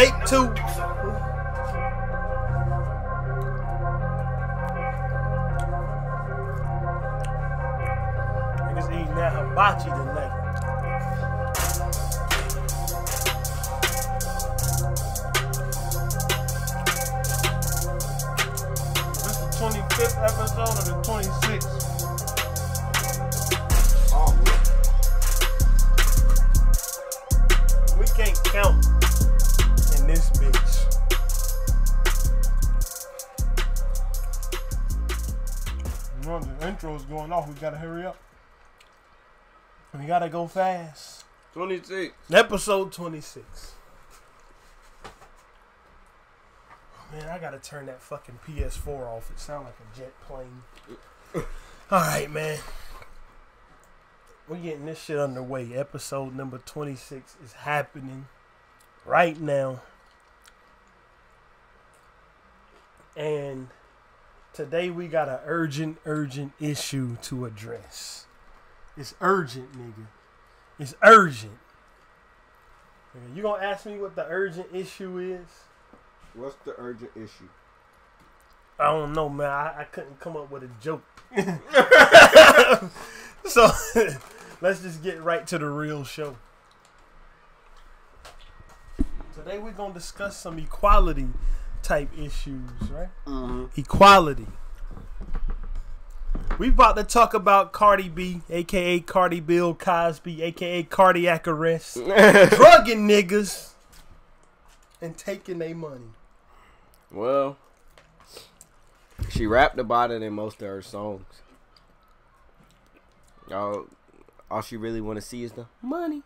Take two. Niggas eating that hibachi tonight. Is this the 25th episode or the 26th? Oh, we can't count in this bitch. You know, the intro's going off. We gotta hurry up. We gotta go fast. 26. Episode 26. Man, I gotta turn that fucking PS4 off. It sounds like a jet plane. Alright, man. We're getting this shit underway. Episode number 26 is happening right now. And today we got an urgent issue to address. It's urgent, nigga. It's urgent. Nigga, you gonna ask me what the urgent issue is? What's the urgent issue? I don't know, man. I couldn't come up with a joke. So, let's just get right to the real show. Today we're gonna discuss some equality type issues, right? Mm-hmm. Equality. We about to talk about Cardi B, a.k.a. Cardi Bill Cosby, a.k.a. cardiac arrest, drugging niggas, and taking their money. Well, she rapped about it in most of her songs. All she really want to see is the money.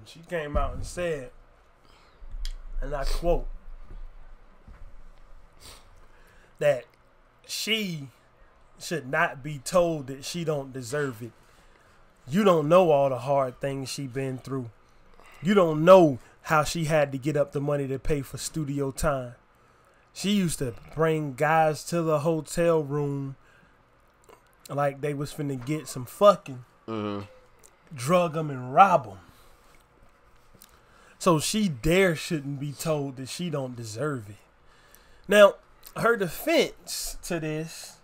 She came out and said, and I quote, that she should not be told that she don't deserve it. You don't know all the hard things she been through. You don't know how she had to get up the money to pay for studio time. She used to bring guys to the hotel room like they was finna get some fucking, drug them and rob them. So she shouldn't be told that she don't deserve it. Now, her defense to this,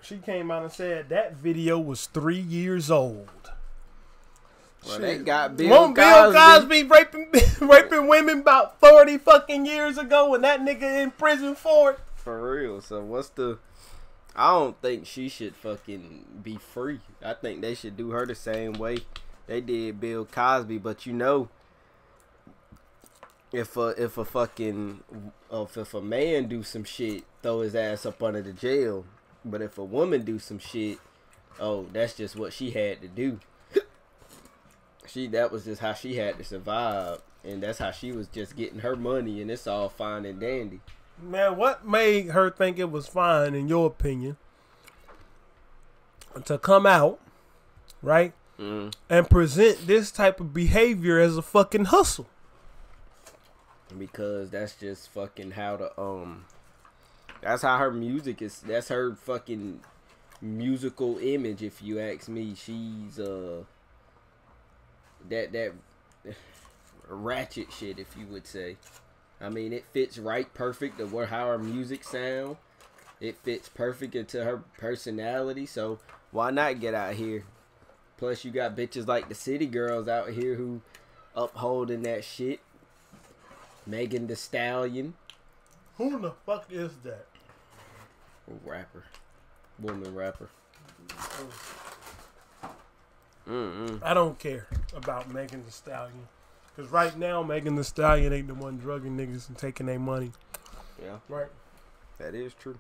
she came out and said that video was 3 years old. Well, they got Bill Cosby raping women about 40 fucking years ago, and that nigga in prison for it. For real. So what's the? I don't think she should fucking be free. I think they should do her the same way they did Bill Cosby. But you know, if a man do some shit, throw his ass up under the jail. But if a woman do some shit, oh, that's just what she had to do. That was just how she had to survive, and that's how she was just getting her money, and it's all fine and dandy. Man, what made her think it was fine, in your opinion, to come out, right, and present this type of behavior as a fucking hustle? Because that's just fucking how the that's how her music is. That's her fucking musical image. If you ask me, she's that ratchet shit, if you would say. I mean, it fits right perfect to how her music sound. It fits perfect into her personality. So why not get out here? Plus, you got bitches like the City Girls out here who upholding that shit. Megan Thee Stallion. Who the fuck is that? Rapper. Woman rapper. I don't care about Megan Thee Stallion. Because right now, Megan Thee Stallion ain't the one drugging niggas and taking their money. Yeah. Right? That is true.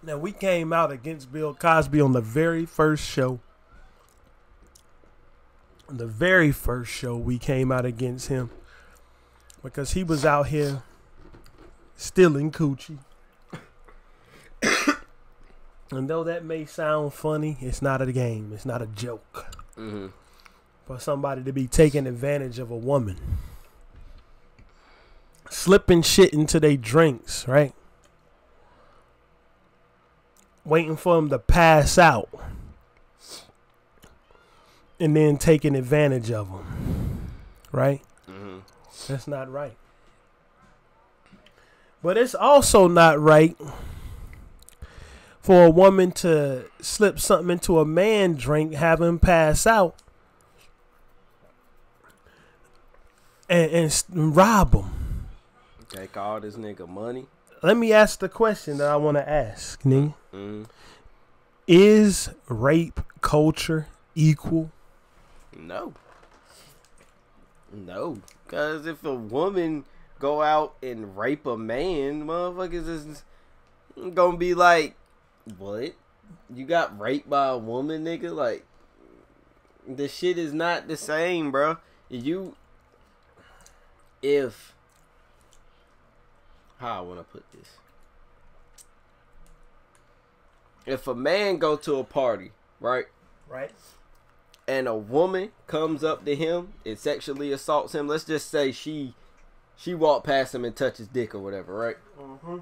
Now, we came out against Bill Cosby on the very first show. On the very first show, we came out against him. Because he was out here stealing coochie. And though that may sound funny, it's not a game. It's not a joke. For somebody to be taking advantage of a woman. Slipping shit into their drinks, right? Waiting for them to pass out. And then taking advantage of them. Right? That's not right. But it's also not right for a woman to slip something into a man drink, have him pass out, and rob him. Take all this nigga money. Let me ask the question that I want to ask, nigga. Is rape culture equal? No. Because if a woman go out and rape a man, motherfuckers is gonna be like, what? You got raped by a woman, nigga? Like, the shit is not the same, bro. How I want to put this? If a man go to a party, right? Right. And a woman comes up to him and sexually assaults him. Let's just say she walked past him and touched his dick or whatever, right? Mm-hmm.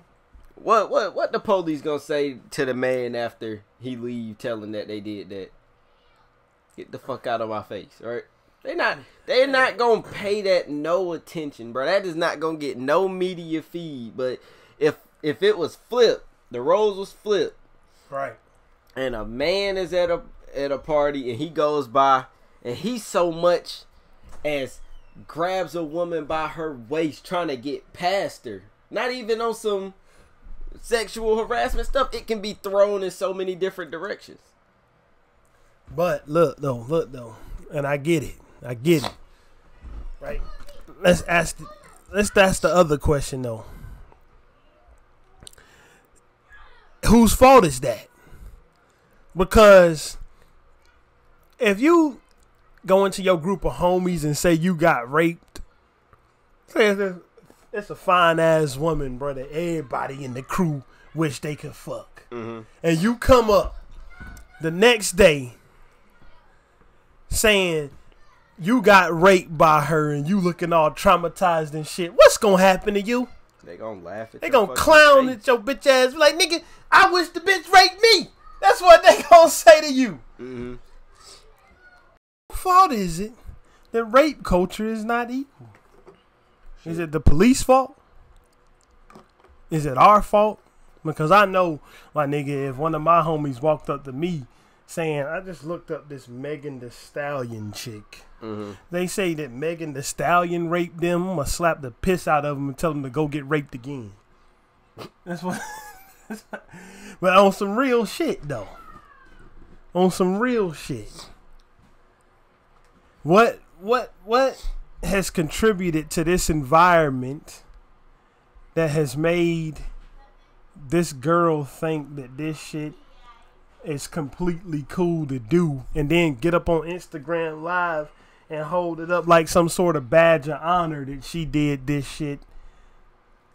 What the police gonna say to the man after he leave, telling that they did that? Get the fuck out of my face, right? They're not gonna pay that no attention, bro. That is not gonna get no media feed. But if it was flipped, the roles was flipped, right? And a man is at a party and he goes by and he so much as grabs a woman by her waist trying to get past her, not even on some sexual harassment stuff. It can be thrown in so many different directions. But look though, and I get it, right? Let's ask the other question though. Whose fault is that? Because if you go into your group of homies and say you got raped, say it's a fine ass woman, bro, that everybody in the crew wish they could fuck. Mm-hmm. And you come up the next day saying you got raped by her and you looking all traumatized and shit, what's gonna happen to you? They gonna laugh at you. They gonna clown at your bitch ass. Like, nigga, I wish the bitch raped me. That's what they gonna say to you. Mm-hmm. Whose fault is it that rape culture is not equal? Is it the police fault? Is it our fault? Because I know, like, nigga, if one of my homies walked up to me saying, I just looked up this Megan Thee Stallion chick. Mm-hmm. They say that Megan Thee Stallion raped them. I'm going to slap the piss out of them and tell them to go get raped again. That's what. But on some real shit, though. On some real shit. What has contributed to this environment that has made this girl think that this shit is completely cool to do, and then get up on Instagram Live and hold it up like some sort of badge of honor that she did this shit,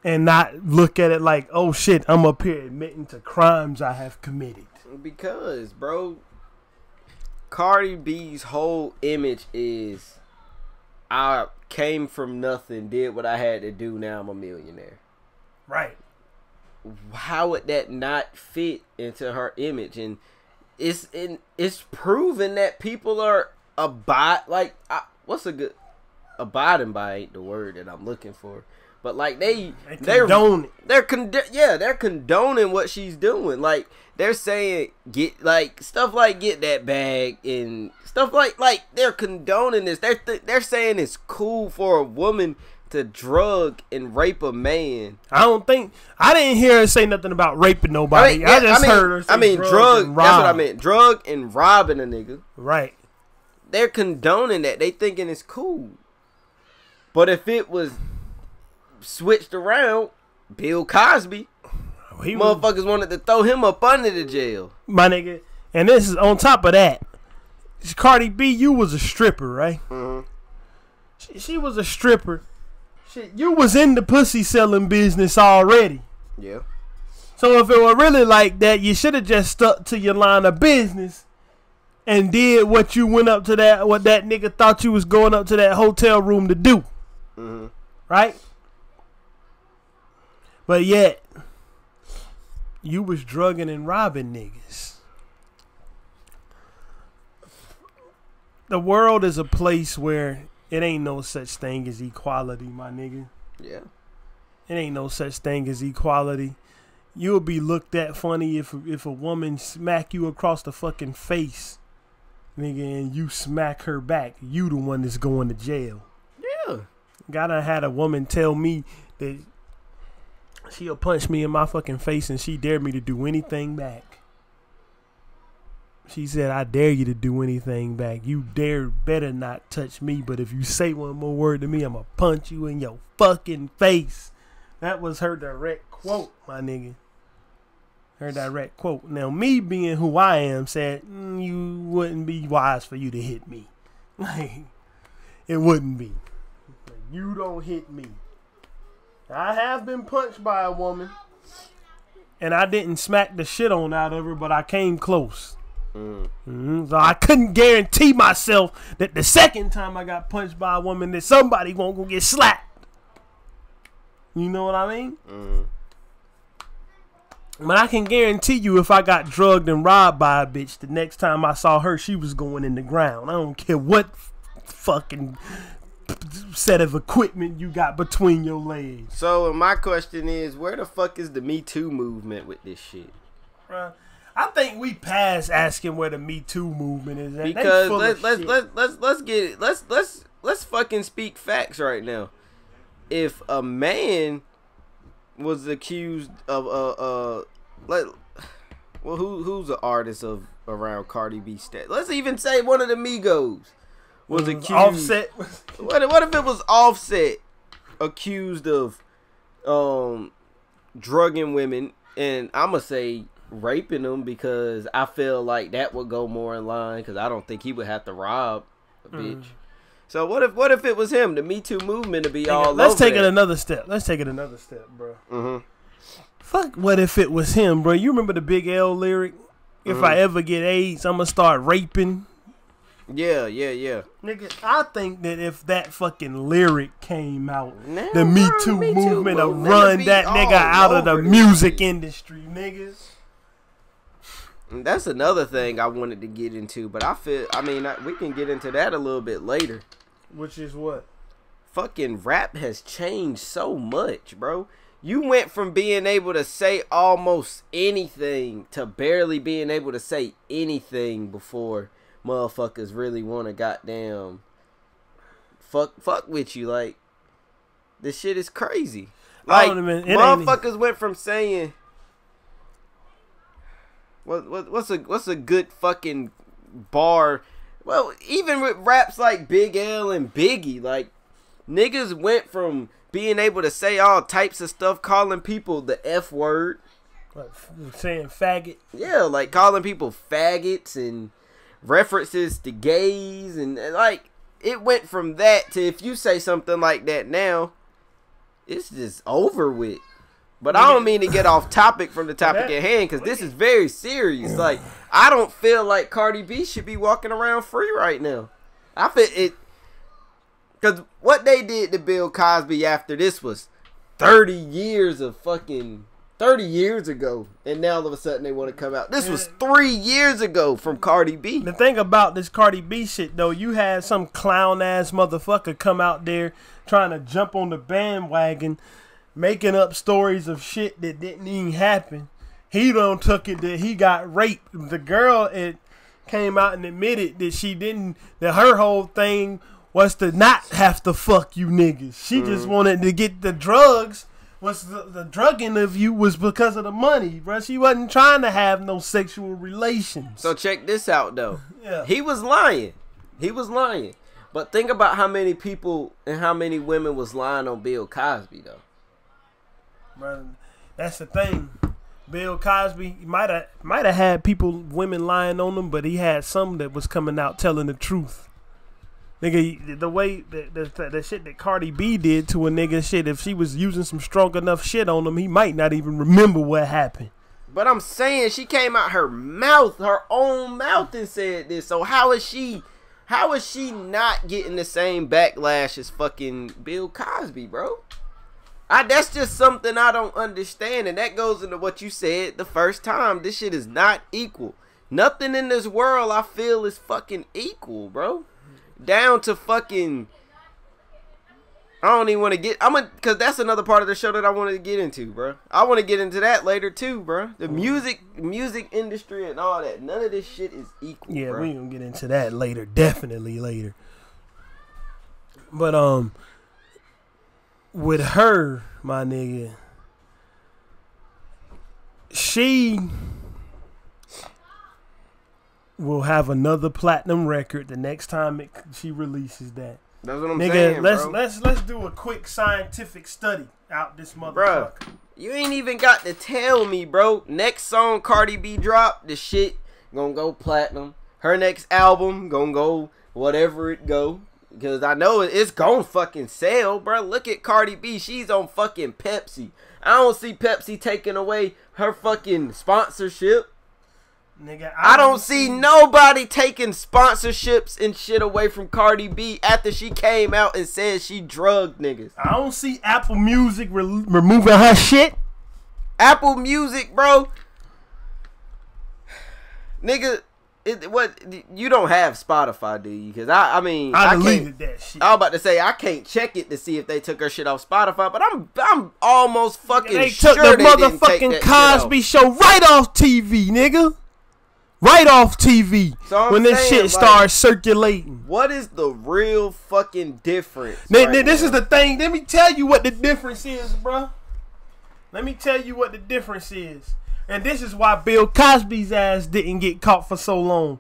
and not look at it like, oh shit, I'm up here admitting to crimes I have committed? Because, bro, Cardi B's whole image is, I came from nothing, did what I had to do, now I'm a millionaire. Right. How would that not fit into her image? And it's proven that people are abiding by ain't the word that I'm looking for, but like they're condoning what she's doing. Like, they're saying get that bag and stuff like they're condoning this. They're saying it's cool for a woman to drug and rape a man. I didn't hear her say nothing about raping nobody. I heard her say drug. That's what I meant. Drug and robbing a nigga. Right. They're condoning that. They thinking it's cool. But if it was switched around, Bill Cosby, motherfuckers wanted to throw him up under the jail. My nigga. And this is on top of that. Cardi B, you was a stripper, right? Mm-hmm. She was a stripper. Shit, you was in the pussy selling business already. Yeah. So if it were really like that, you should have just stuck to your line of business and did what you went up to what that nigga thought you was going up to that hotel room to do. Mm-hmm. Right? But yet, you was drugging and robbing niggas. The world is a place where It ain't no such thing as equality, my nigga. Yeah. It ain't no such thing as equality. You'll be looked at funny if a woman smack you across the fucking face, nigga, and you smack her back. You the one that's going to jail. Yeah. Gotta had a woman tell me that she'll punch me in my fucking face and she dared me to do anything back. She said, I dare you to do anything back. You better not touch me, but if you say one more word to me, I'm gonna punch you in your fucking face. That was her direct quote, my nigga. Her direct quote. Now, me being who I am said, you wouldn't be wise for you to hit me. Like, it wouldn't be. Like, you don't hit me. I have been punched by a woman, and I didn't smack the shit on out of her, but I came close. So I couldn't guarantee myself that the second time I got punched by a woman that somebody won't go get slapped. You know what I mean? But I can guarantee you if I got drugged and robbed by a bitch, the next time I saw her, she was going in the ground. I don't care what fucking set of equipment you got between your legs. So my question is, where the fuck is the Me Too movement with this shit? I think we passed asking where the Me Too movement is at. Because let's fucking speak facts right now. If a man was accused of who's the artist of around Cardi B stat? Let's even say one of the Migos was accused. Offset. What if it was Offset accused of drugging women, and I'ma say raping them, because I feel like that would go more in line, because I don't think he would have to rob a bitch. So what if it was him? The Me Too movement would be all over. Let's take it another step, bro. Fuck, what if it was him, bro? You remember the Big L lyric? If I ever get AIDS, I'm gonna start raping. Yeah. Nigga, I think that if that fucking lyric came out, Now, the Me Too movement will run that nigga out of the music industry, niggas. That's another thing I wanted to get into, but we can get into that a little bit later. Which is what? Fucking rap has changed so much, bro. You went from being able to say almost anything to barely being able to say anything before motherfuckers really want to goddamn fuck with you. Like, this shit is crazy. Like, motherfuckers went from saying... What's a good fucking bar? Well, even with raps like Big L and Biggie, like, niggas went from being able to say all types of stuff, calling people the F word. What, saying faggot? Yeah, like calling people faggots and references to gays, and like, it went from that to, if you say something like that now, it's just over with. But I don't mean to get off topic from the topic at hand, because this is very serious. Like, I don't feel like Cardi B should be walking around free right now. I feel it, because what they did to Bill Cosby after this was 30 years of fucking 30 years ago, and now all of a sudden they want to come out. This was 3 years ago from Cardi B. The thing about this Cardi B shit, though, you had some clown ass motherfucker come out there trying to jump on the bandwagon, making up stories of shit that didn't even happen. He done took it that he got raped. The girl came out and admitted that that her whole thing was to not have to fuck you niggas. She just wanted to get the drugs. The drugging of you was because of the money, bro. She wasn't trying to have no sexual relations. So check this out, though. Yeah. He was lying. But think about how many people and how many women was lying on Bill Cosby, though. Bro, that's the thing. Bill Cosby might have had women lying on him, but he had some that was coming out telling the truth. Nigga, the way the shit that Cardi B did to a nigga, shit, if she was using some strong enough shit on him, he might not even remember what happened. But I'm saying, she came out her own mouth and said this. So how is she not getting the same backlash as fucking Bill Cosby, bro? That's just something I don't understand, and that goes into what you said the first time. This shit is not equal. Nothing in this world I feel is fucking equal, bro. Down to fucking I don't even want to get. Cause that's another part of the show that I wanted to get into, bro. I want to get into that later too, bro. The music industry and all that. None of this shit is equal. Yeah, bro. we gonna get into that later. Definitely later. But with her, my nigga, she will have another platinum record the next time she releases that. That's what I'm saying, bro. Let's do a quick scientific study out this motherfucker. Bro, you ain't even got to tell me, bro. Next song Cardi B drop, the shit gonna go platinum. Her next album gonna go whatever it go. Because I know it's gonna fucking sell, bro. Look at Cardi B. She's on fucking Pepsi. I don't see Pepsi taking away her fucking sponsorship. Nigga, I don't see nobody taking sponsorships and shit away from Cardi B after she came out and said she drugged niggas. I don't see Apple Music removing her shit. Apple Music, bro. Nigga, what you don't have Spotify, do you? Because I mean, I deleted that shit. I was about to say I can't check it to see if they took her shit off Spotify, but I'm almost fucking they sure took the they didn't take motherfucking that Cosby show right off TV, nigga. Right off TV. So when this shit starts circulating. What is the real fucking difference? This is the thing. Let me tell you what the difference is, bro. Let me tell you what the difference is. And this is why Bill Cosby's ass didn't get caught for so long.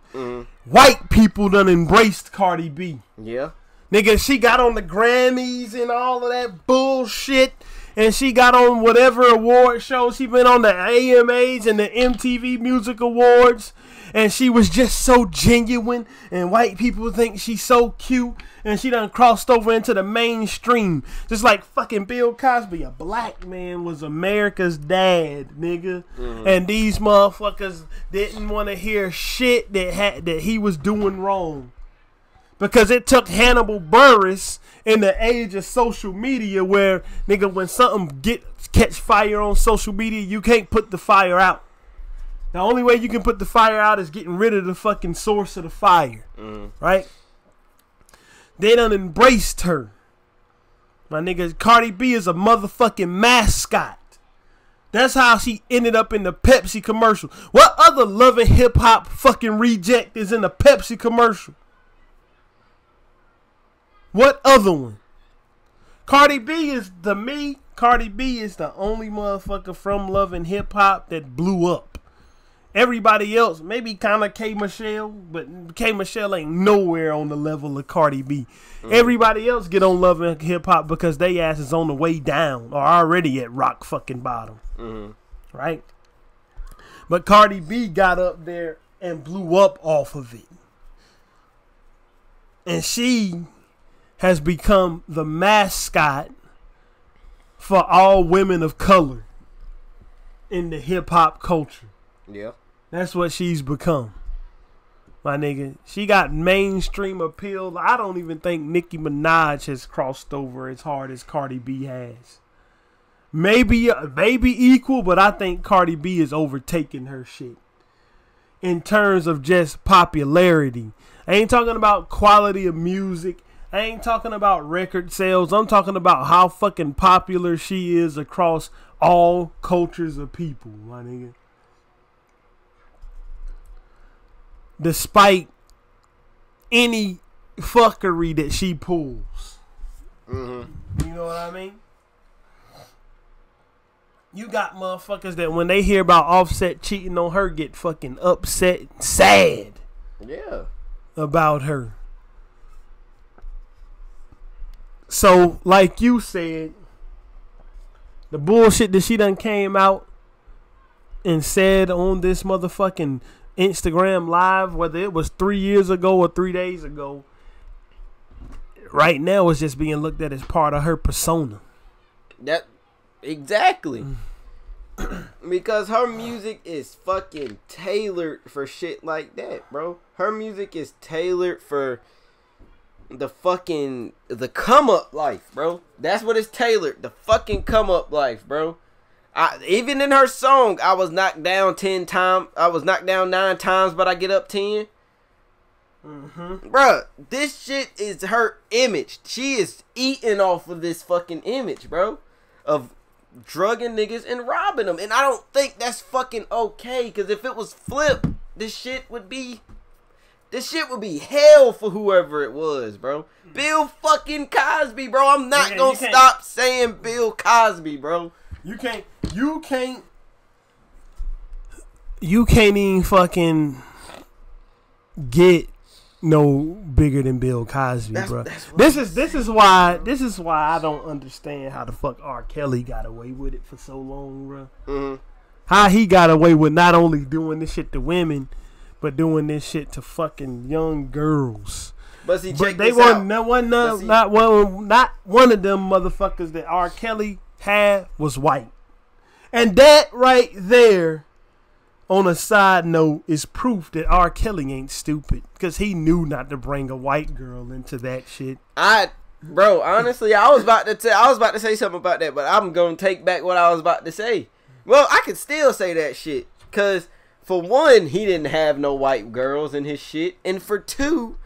White people done embraced Cardi B. Yeah. Nigga, she got on the Grammys and all of that bullshit. And she got on whatever award show. She been on the AMAs and the MTV Music Awards. And she was just so genuine. And white people think she's so cute. And she done crossed over into the mainstream. Just like fucking Bill Cosby. A black man was America's dad, nigga. And these motherfuckers didn't want to hear shit that he was doing wrong. Because it took Hannibal Buress in the age of social media where, nigga, when something catch fire on social media, you can't put the fire out. The only way you can put the fire out is getting rid of the fucking source of the fire. Right? They done embraced her. My nigga, Cardi B is a motherfucking mascot. That's how she ended up in the Pepsi commercial. What other Love and Hip Hop fucking reject is in the Pepsi commercial? What other one? Cardi B is Cardi B is the only motherfucker from Love and Hip Hop that blew up. Everybody else, maybe kind of K Michelle, but K Michelle ain't nowhere on the level of Cardi B. Everybody else get on Love and Hip Hop because they ass is on the way down or already at rock fucking bottom. Right? But Cardi B got up there and blew up off of it. And she has become the mascot for all women of color in the hip hop culture. Yeah. That's what she's become. My nigga. She got mainstream appeal. I don't even think Nicki Minaj has crossed over as hard as Cardi B has. Maybe equal, but I think Cardi B is overtaking her shit. In terms of just popularity. I ain't talking about quality of music. I ain't talking about record sales. I'm talking about how fucking popular she is across all cultures of people, my nigga. Despite any fuckery that she pulls. You know what I mean? You got motherfuckers that when they hear about Offset cheating on her get fucking upset and sad. Yeah. About her. So, like you said, the bullshit that she done came out and said on this motherfucking Instagram live, whether it was 3 years ago or 3 days ago, right now it's just being looked at as part of her persona. That exactly. Because her music is fucking tailored for shit like that, bro. Her music is tailored for the come up life, bro. That's what it's tailored. The fucking come up life, bro. Even in her song, I was knocked down 10 times. I was knocked down 9 times, but I get up 10. Bruh, this shit is her image. She is eating off of this fucking image, bro, of drugging niggas and robbing them. And I don't think that's fucking okay, because if it was flipped, this shit would be hell for whoever it was, bro. Bill fucking Cosby, bro. I'm not gonna stop saying Bill Cosby, bro. You can't even fucking get no bigger than Bill Cosby, bro. This is why I don't understand how the fuck R. Kelly got away with it for so long, bro. Mm-hmm. How he got away with not only doing this shit to women, but doing this shit to fucking young girls. But see, check they this out. Not one of them motherfuckers that R. Kelly had was white, and that right there, on a side note, is proof that R. Kelly ain't stupid, because he knew not to bring a white girl into that shit. Bro, honestly, I was about to say something about that, but I'm gonna take back what I was about to say. Well, I could still say that shit, cause for one, he didn't have no white girls in his shit, and for two,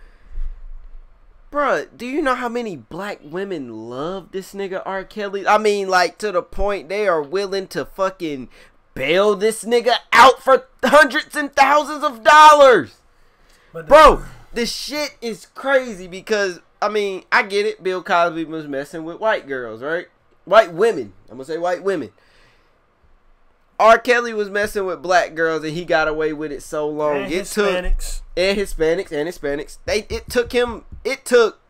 bruh, do you know how many black women love this nigga R. Kelly? I mean, like, to the point they are willing to fucking bail this nigga out for hundreds and thousands of dollars. Bro, this shit is crazy because, I mean, I get it. Bill Cosby was messing with white girls, right? White women. I'm going to say white women. R. Kelly was messing with black girls and he got away with it so long. And Hispanics. It took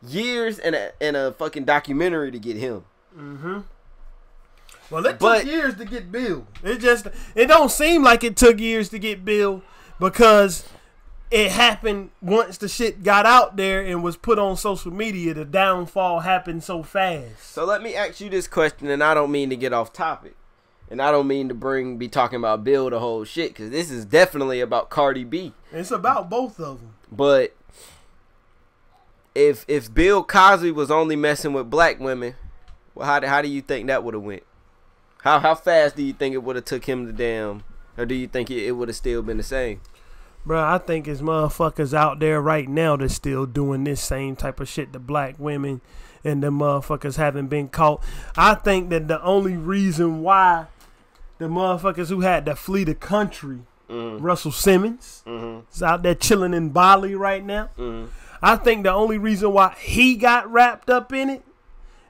years and a fucking documentary to get him. Mm-hmm. Well, it took years to get Bill. It don't seem like it took years to get Bill, because it happened once the shit got out there and was put on social media. The downfall happened so fast. So let me ask you this question, and I don't mean to get off topic, and I don't mean to be talking about Bill the whole shit, because this is definitely about Cardi B. It's about both of them. But if Bill Cosby was only messing with black women, well, how do you think that would have went? How fast do you think it would have took him to damn, or do you think it would have still been the same? Bro, I think there's motherfuckers out there right now that's still doing this same type of shit to black women, and the motherfuckers haven't been caught. I think that the only reason why the motherfuckers who had to flee the country, Russell Simmons, is out there chilling in Bali right now. I think the only reason why he got wrapped up in it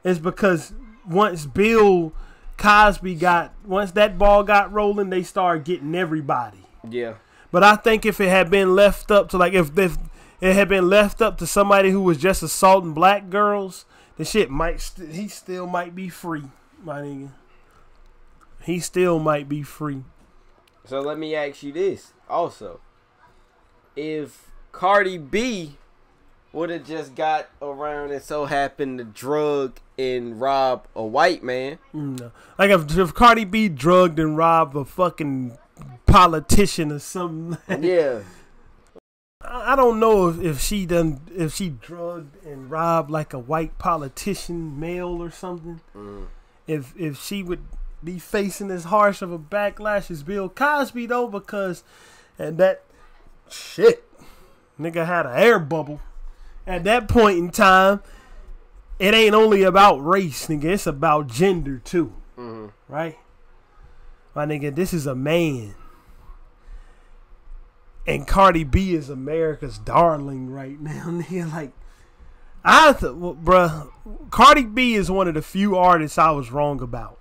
is because once Bill Cosby once that ball got rolling, they started getting everybody. Yeah. But I think if it had been left up to, like, if it had been left up to somebody who was just assaulting black girls, the shit he still might be free, my nigga. He still might be free. So let me ask you this also. If Cardi B would have just got around and so happened to drug and rob a white man. No. Like if Cardi B drugged and robbed a fucking politician or something. Yeah. I don't know if she drugged and robbed like a white politician, male or something. If she would be facing as harsh of a backlash as Bill Cosby though, because that shit nigga had an air bubble. At that point in time, it ain't only about race, nigga. It's about gender, too. Right? My nigga, this is a man. And Cardi B is America's darling right now, nigga. Like, bruh, Cardi B is one of the few artists I was wrong about.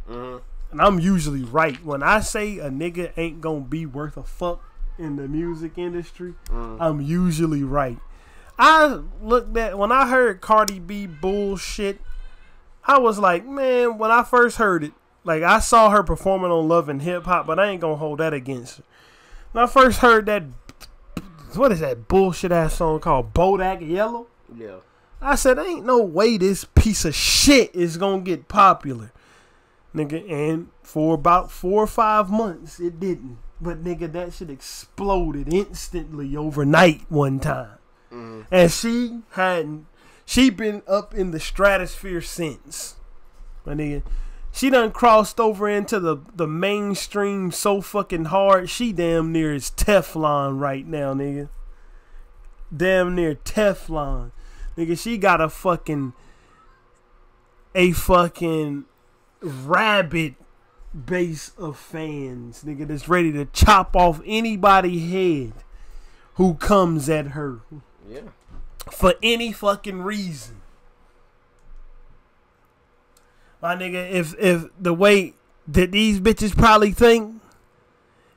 And I'm usually right. When I say a nigga ain't gonna be worth a fuck in the music industry, I'm usually right. When I heard Cardi B bullshit, I was like, man, when I first heard it, like, I saw her performing on Love and Hip Hop, but I ain't gonna hold that against her. When I first heard that, what is that bullshit ass song called Bodak Yellow? Yeah. I said, ain't no way this piece of shit is gonna get popular. Nigga, and for about 4 or 5 months, it didn't. But nigga, that shit exploded instantly overnight one time. And she been up in the stratosphere since. My nigga, She done crossed over into the mainstream so fucking hard. She damn near is Teflon right now, nigga. Damn near Teflon. Nigga, she got a fucking rabid base of fans, nigga, that's ready to chop off anybody's head who comes at her. Yeah. For any fucking reason. My nigga, if the way that these bitches probably think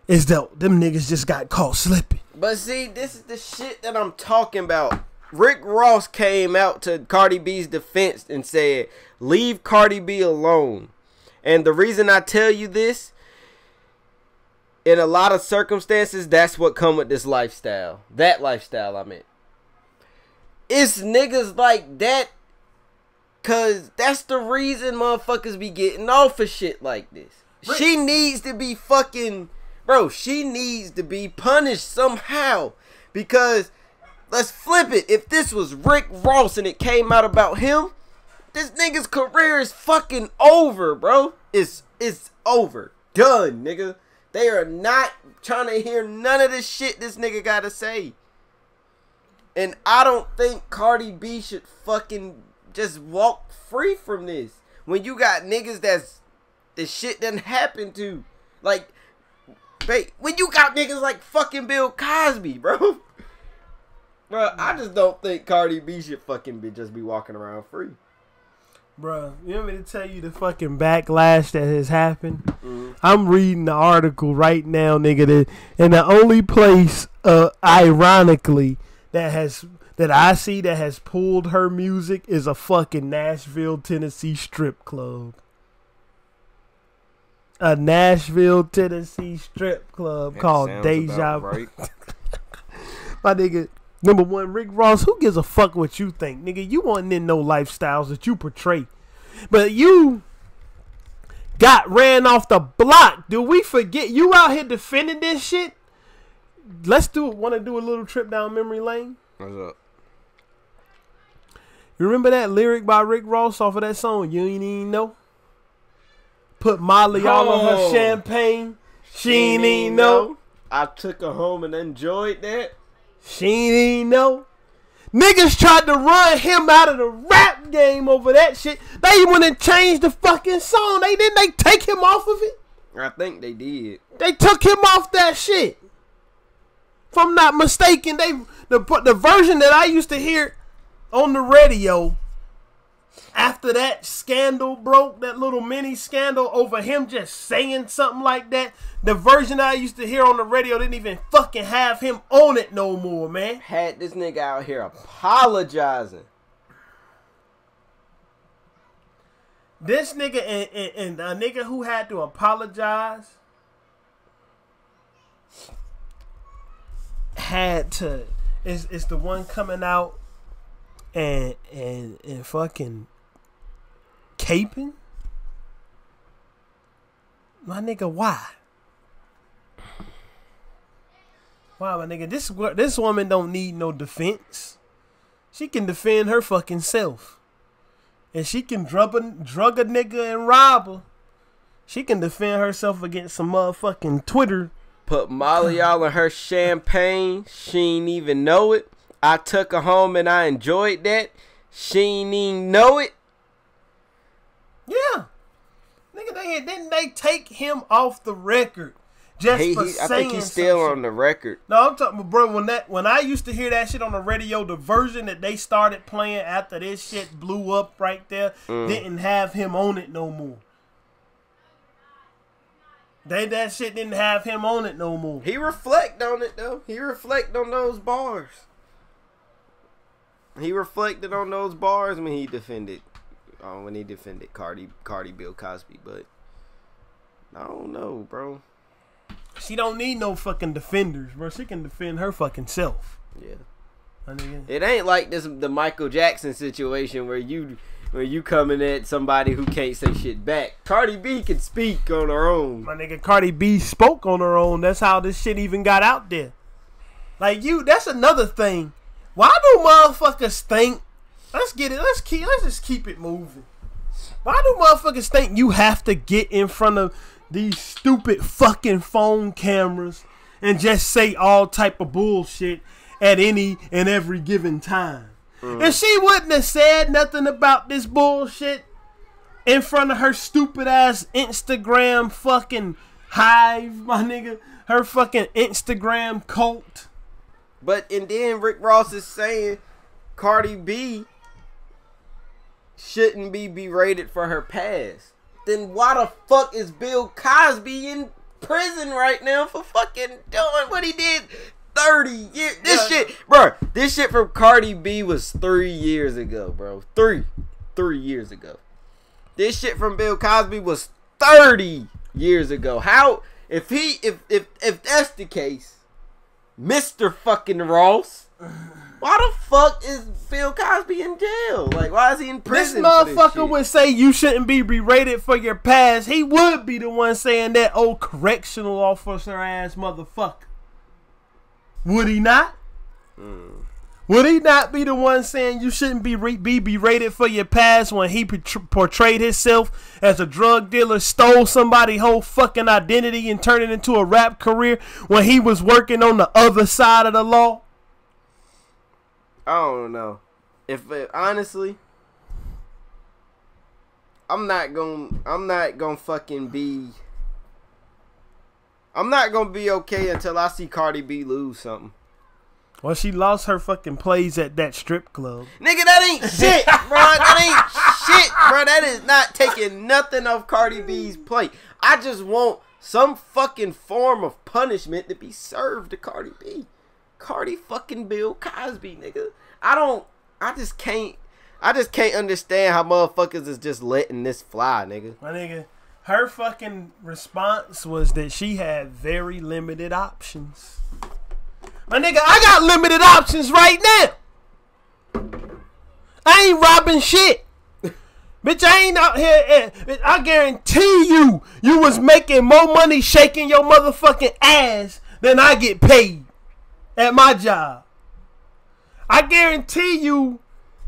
is that them niggas just got caught slipping. But see, this is the shit that I'm talking about. Rick Ross came out to Cardi B's defense and said, leave Cardi B alone. And the reason I tell you this, in a lot of circumstances, that's what come with this lifestyle. That lifestyle, I meant. It's niggas like that, cause that's the reason motherfuckers be getting off of shit like this. Rick. She needs to be fucking, bro, she needs to be punished somehow. Because, let's flip it. If this was Rick Ross and it came out about him, this nigga's career is fucking over, bro. It's over. Done, nigga. They are not trying to hear none of this shit this nigga gotta say. And I don't think Cardi B should fucking just walk free from this. When you got niggas that's the shit doesn't happen to. Like, when you got niggas like fucking Bill Cosby, bro. Bro, I just don't think Cardi B should fucking just be walking around free. Bro, you want me to tell you the fucking backlash that has happened? Mm-hmm. I'm reading the article right now, nigga, and the only place, ironically, that I see that has pulled her music is a fucking Nashville, Tennessee strip club. A Nashville, Tennessee strip club called Deja Vu. My nigga, number one, Rick Ross, who gives a fuck what you think? Nigga, you want in no lifestyles that you portray. But you got ran off the block. Do we forget you out here defending this shit? Want to do a little trip down memory lane? What's up? You remember that lyric by Rick Ross off of that song, You Ain't Even Know? Put Molly all on her champagne. She ain't even know. I took her home and enjoyed that. She ain't even know. Niggas tried to run him out of the rap game over that shit. They went and changed the fucking song. They take him off of it? I think they did. They took him off that shit. If I'm not mistaken, the version that I used to hear on the radio after that scandal broke, that little mini scandal over him just saying something like that, the version I used to hear on the radio didn't even fucking have him on it no more, man. Had this nigga out here apologizing. This nigga and a nigga who had to apologize had to, it's the one coming out and fucking caping? My nigga, why? Why, my nigga? This woman don't need no defense. She can defend her fucking self. And she can drug a nigga and rob her. She can defend herself against some motherfucking Twitter. Put Molly all in her champagne. She ain't even know it. I took her home and I enjoyed that. She ain't even know it. Yeah. Nigga, didn't they take him off the record just for saying I think he's still on the record. No, I'm talking, bro, when I used to hear that shit on the radio, the version that they started playing after this shit blew up right there, didn't have him on it no more. That shit didn't have him on it no more. He reflect on it though. He reflect on those bars. He reflected on those bars when he defended Cardi, Bill Cosby, but I don't know, bro. She don't need no fucking defenders, bro. She can defend her fucking self. Yeah. It ain't like the Michael Jackson situation where you coming at somebody who can't say shit back. Cardi B can speak on her own. My nigga, Cardi B spoke on her own. That's how this shit even got out there. Like that's another thing. Why do motherfuckers think? Let's just keep it moving. Why do motherfuckers think you have to get in front of these stupid fucking phone cameras and just say all type of bullshit at any and every given time? If she wouldn't have said nothing about this bullshit in front of her stupid ass Instagram fucking hive, my nigga, her fucking Instagram cult. And then Rick Ross is saying Cardi B shouldn't be berated for her past. Then why the fuck is Bill Cosby in prison right now for fucking doing what he did 30 years? This shit from Cardi B was 3 years ago, bro. Three years ago. This shit from Bill Cosby was 30 years ago. How, if that's the case, Mr. fucking Ross, why the fuck is Bill Cosby in jail? Like, why is he in prison? This motherfucker would say you shouldn't be berated for your past. He would be the one saying that old correctional officer ass motherfucker. Would he not? Would he not be the one saying you shouldn't be berated for your past when he portrayed himself as a drug dealer, stole somebody's whole fucking identity and turned it into a rap career when he was working on the other side of the law? I don't know. Honestly, I'm not gonna be okay until I see Cardi B lose something. Well, she lost her fucking plays at that strip club. Nigga, that ain't shit, bro. That ain't shit, bro. That is not taking nothing off Cardi B's plate. I just want some fucking form of punishment to be served to Cardi B. Cardi fucking Bill Cosby, nigga. I just can't understand how motherfuckers is just letting this fly, nigga. My nigga, her fucking response was that she had very limited options. My nigga, I got limited options right now. I ain't robbing shit. Bitch, I ain't out here. I guarantee you was making more money shaking your motherfucking ass than I get paid at my job. I guarantee you,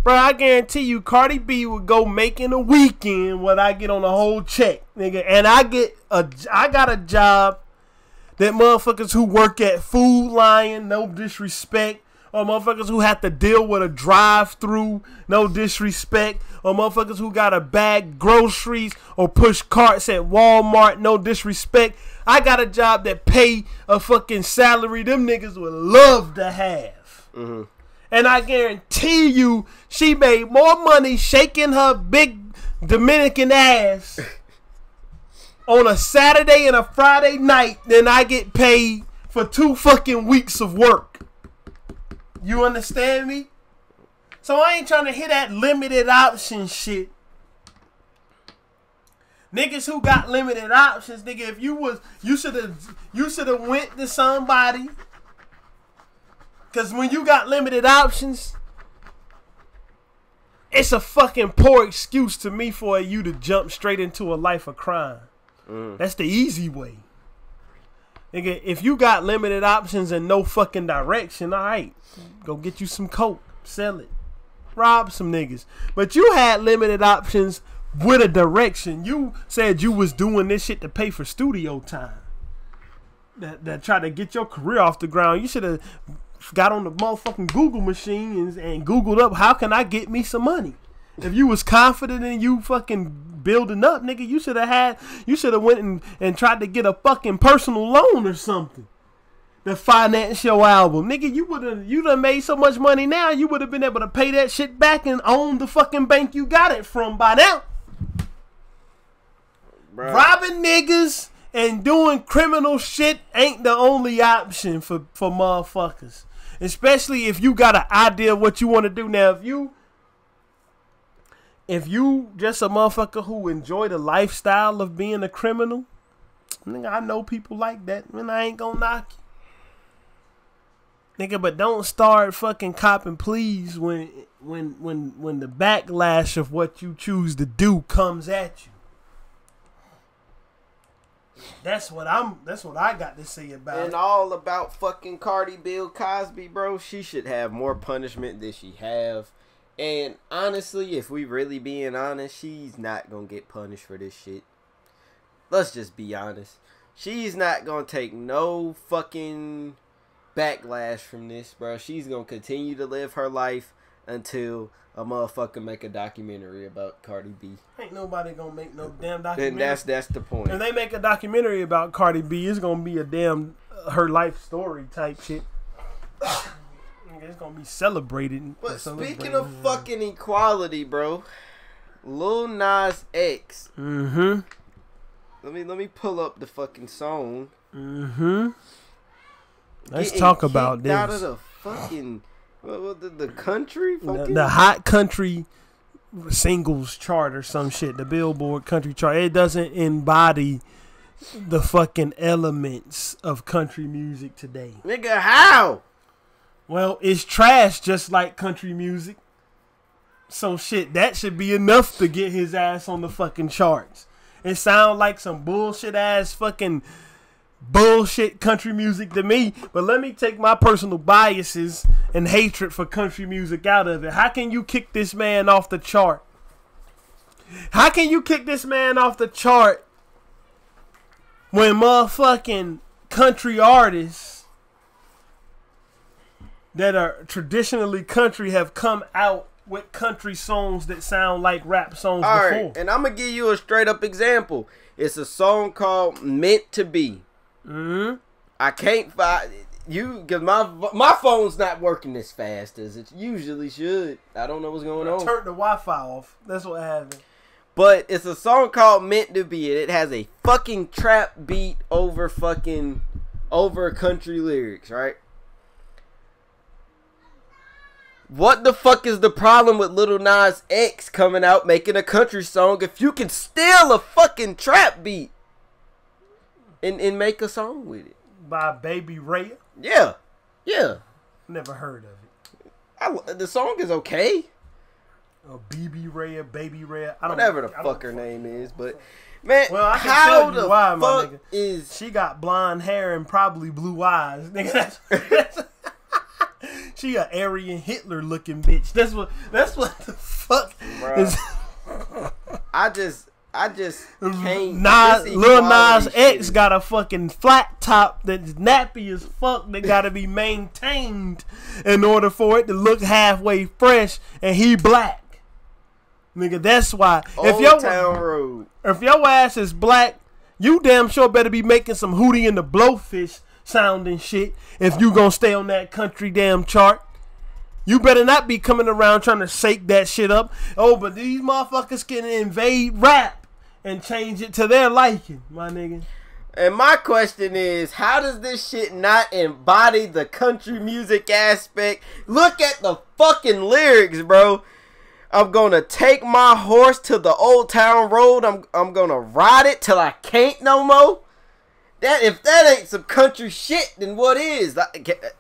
Cardi B would go making a weekend what I get on a whole check, nigga. And I got a job that motherfuckers who work at Food Lion, no disrespect, or motherfuckers who have to deal with a drive-through, no disrespect, or motherfuckers who gotta bag groceries or push carts at Walmart, no disrespect. I got a job that pay a fucking salary them niggas would love to have. Mm-hmm. And I guarantee you she made more money shaking her big Dominican ass on a Saturday and a Friday night than I get paid for 2 fucking weeks of work. You understand me? So I ain't trying to hear that limited option shit. Niggas who got limited options, nigga, if you should have went to somebody. Cause when you got limited options, it's a fucking poor excuse to me for you to jump straight into a life of crime. That's the easy way. Nigga, if you got limited options and no fucking direction, alright, go get you some coke, sell it, rob some niggas. But you had limited options with a direction. You said you was doing this shit to pay for studio time. That try to get your career off the ground. You should have got on the motherfucking Google machine and Googled up, how can I get me some money? If you was confident in you fucking building up, nigga, you should have went and tried to get a fucking personal loan or something to finance your album. Nigga, you done made so much money now, you would have been able to pay that shit back and own the fucking bank you got it from by now. Bruh. Robbing niggas and doing criminal shit ain't the only option for motherfuckers. Especially if you got an idea of what you want to do. Now, if you just a motherfucker who enjoy the lifestyle of being a criminal, nigga, I know people like that. Man, I ain't gonna knock you. Nigga, but don't start fucking copping pleas when the backlash of what you choose to do comes at you. That's what I got to say about it. And all about fucking Cardi Bill Cosby, bro. She should have more punishment than she have. And honestly, if we really being honest, she's not gonna get punished for this shit. Let's just be honest. She's not gonna take no fucking backlash from this, bro. She's gonna continue to live her life until a motherfucker make a documentary about Cardi B. Ain't nobody gonna make no damn documentary. And that's the point. If they make a documentary about Cardi B, it's gonna be a damn her life story type shit. It's gonna be celebrated. But speaking of fucking equality, bro, Lil Nas X. Mm-hmm. Let me pull up the fucking song. Mm-hmm. Let's talk about this. Out of the fucking the country, fucking the hot country singles chart or some shit. The Billboard country chart. It doesn't embody the fucking elements of country music today. Nigga, how? Well, it's trash just like country music. So shit, that should be enough to get his ass on the fucking charts. It sounds like some bullshit ass fucking bullshit country music to me. But let me take my personal biases and hatred for country music out of it. How can you kick this man off the chart? How can you kick this man off the chart when motherfucking country artists that are traditionally country have come out with country songs that sound like rap songs before? Alright, and I'm going to give you a straight up example. It's a song called Meant to Be. Mm-hmm. I can't find you because my phone's not working as fast as it usually should. I don't know what's going on. Turn the Wi-Fi off. That's what happened. But it's a song called Meant to Be, and it has a fucking trap beat over country lyrics, right? What the fuck is the problem with Lil Nas X coming out making a country song if you can steal a fucking trap beat and make a song with it? By Baby Raya? Yeah. Yeah. Never heard of it. The song is okay. BB Raya, Baby Raya. Whatever the fuck her name is, but man, well, I can how tell you the why, my fuck nigga. is she got blonde hair and probably blue eyes, nigga. She a Aryan Hitler looking bitch. That's what the fuck is. I just can't. Lil Nas X got a fucking flat top that's nappy as fuck that gotta be maintained in order for it to look halfway fresh, and he black. Nigga, that's why. If your ass is black, you damn sure better be making some Hootie and the Blowfish sounding shit if you gonna stay on that country damn chart. You better not be coming around trying to shake that shit up. Oh, but these motherfuckers can invade rap and change it to their liking, my nigga. And my question is, how does this shit not embody the country music aspect? Look at the fucking lyrics, bro. I'm gonna take my horse to the old town road. I'm gonna ride it till I can't no more. If that ain't some country shit, then what is?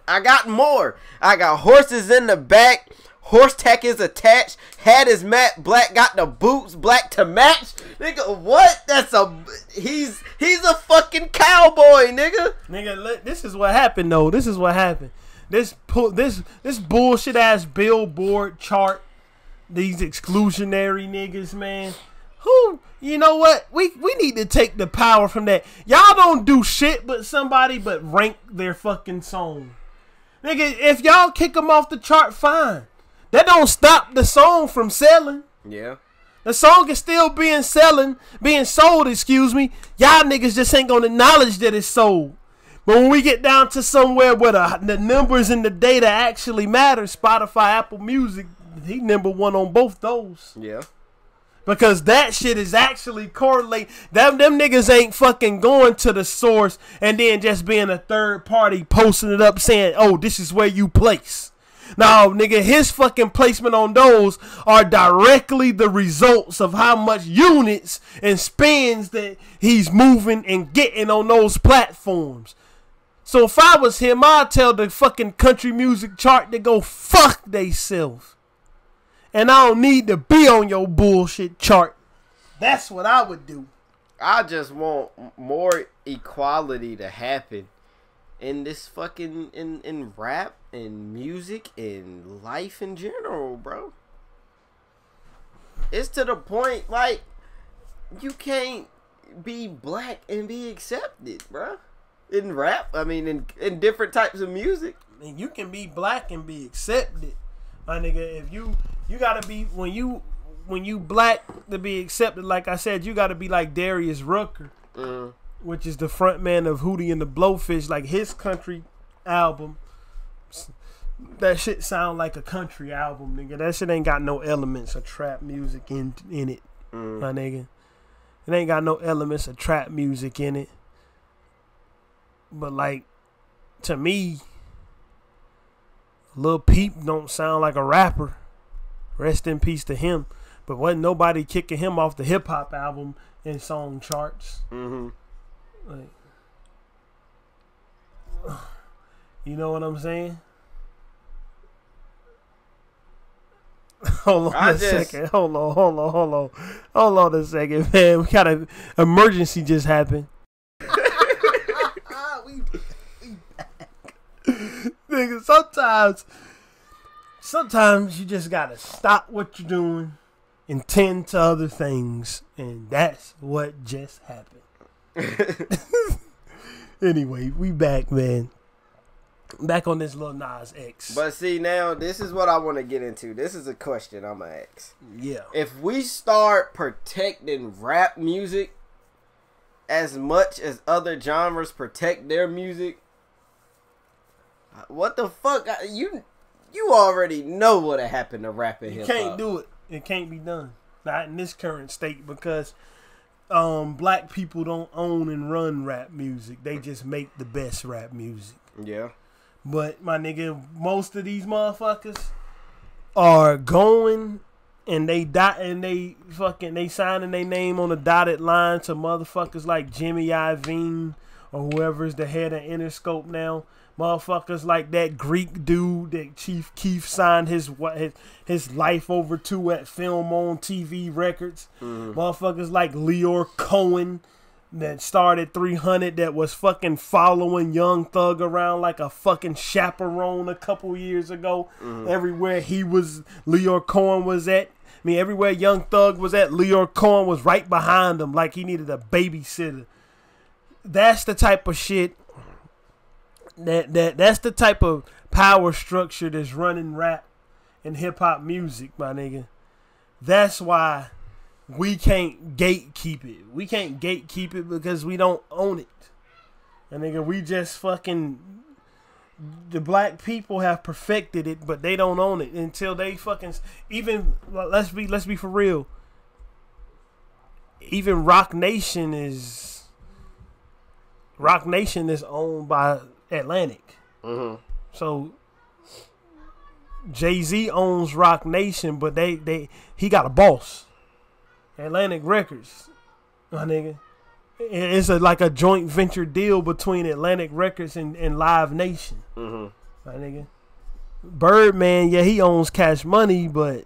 I got more. I got horses in the back. Horse tack is attached. Hat is matte black. Got the boots black to match. Nigga, what? He's a fucking cowboy, nigga. Nigga, this is what happened though. This is what happened. This bullshit ass Billboard chart. These exclusionary niggas, man. You know what? We need to take the power from that. Y'all don't do shit but rank their fucking song. Nigga, if y'all kick them off the chart, fine. That don't stop the song from selling. Yeah. The song is still being sold, excuse me. Y'all niggas just ain't gonna acknowledge that it's sold. But when we get down to somewhere where the numbers and the data actually matter, Spotify, Apple Music, he number one on both those. Yeah. Because that shit is actually correlate. Them niggas ain't fucking going to the source and then just being a third party posting it up saying, oh, this is where you place. Now, nigga, his fucking placement on those are directly the results of how much units and spins that he's moving and getting on those platforms. So if I was him, I'd tell the fucking country music chart to go fuck theyself. And I don't need to be on your bullshit chart. That's what I would do. I just want more equality to happen in this fucking in rap and music and life in general, bro. it's to the point like you can't be black and be accepted, bruh. In rap, I mean, in different types of music. And you can be black and be accepted, my nigga. If you gotta be when you black to be accepted. Like I said, you gotta be like Darius Rucker, which is the front man of Hootie and the Blowfish. Like his country album, that shit sound like a country album, nigga. That shit ain't got no elements of trap music in it, my nigga. It ain't got no elements of trap music in it. But like, to me, Lil Peep don't sound like a rapper. Rest in peace to him. But wasn't nobody kicking him off the hip hop album in song charts. Like, you know what I'm saying? Hold on a second. Hold on a second, man. We got an emergency just happened. we back. Nigga, sometimes you just gotta stop what you're doing and tend to other things, and that's what just happened. Anyway, we back, man. Back on this Lil Nas X. But see, now this is what I want to get into. This is a question I'm gonna ask. Yeah. If we start protecting rap music as much as other genres protect their music, what the fuck? You already know what'll happen to rap and hip hop. You can't do it. It can't be done. Not in this current state, because black people don't own and run rap music. They just make the best rap music. Yeah. But my nigga, most of these motherfuckers are going and they signing their name on a dotted line to motherfuckers like Jimmy Iovine or whoever's the head of Interscope now. Motherfuckers like that Greek dude that Chief Keef signed his life over to at Film on TV Records. Motherfuckers like Leor Cohen that started 300 that was fucking following Young Thug around like a fucking chaperone a couple years ago. Everywhere he was, Leor Cohen was at. I mean, everywhere Young Thug was at, Leor Cohen was right behind him like he needed a babysitter. That's the type of shit. That's the type of power structure that's running rap and hip hop music, my nigga. That's why we can't gatekeep it. We can't gatekeep it because we don't own it. And nigga, we just fucking, the black people have perfected it, but they don't own it until they fucking, even, let's be for real. Even Rock Nation is owned by Atlantic. So Jay-Z owns Rock Nation, but he got a boss. Atlantic Records, my nigga. It's like a joint venture deal between Atlantic Records and Live Nation, my nigga. Birdman, yeah, he owns Cash Money, but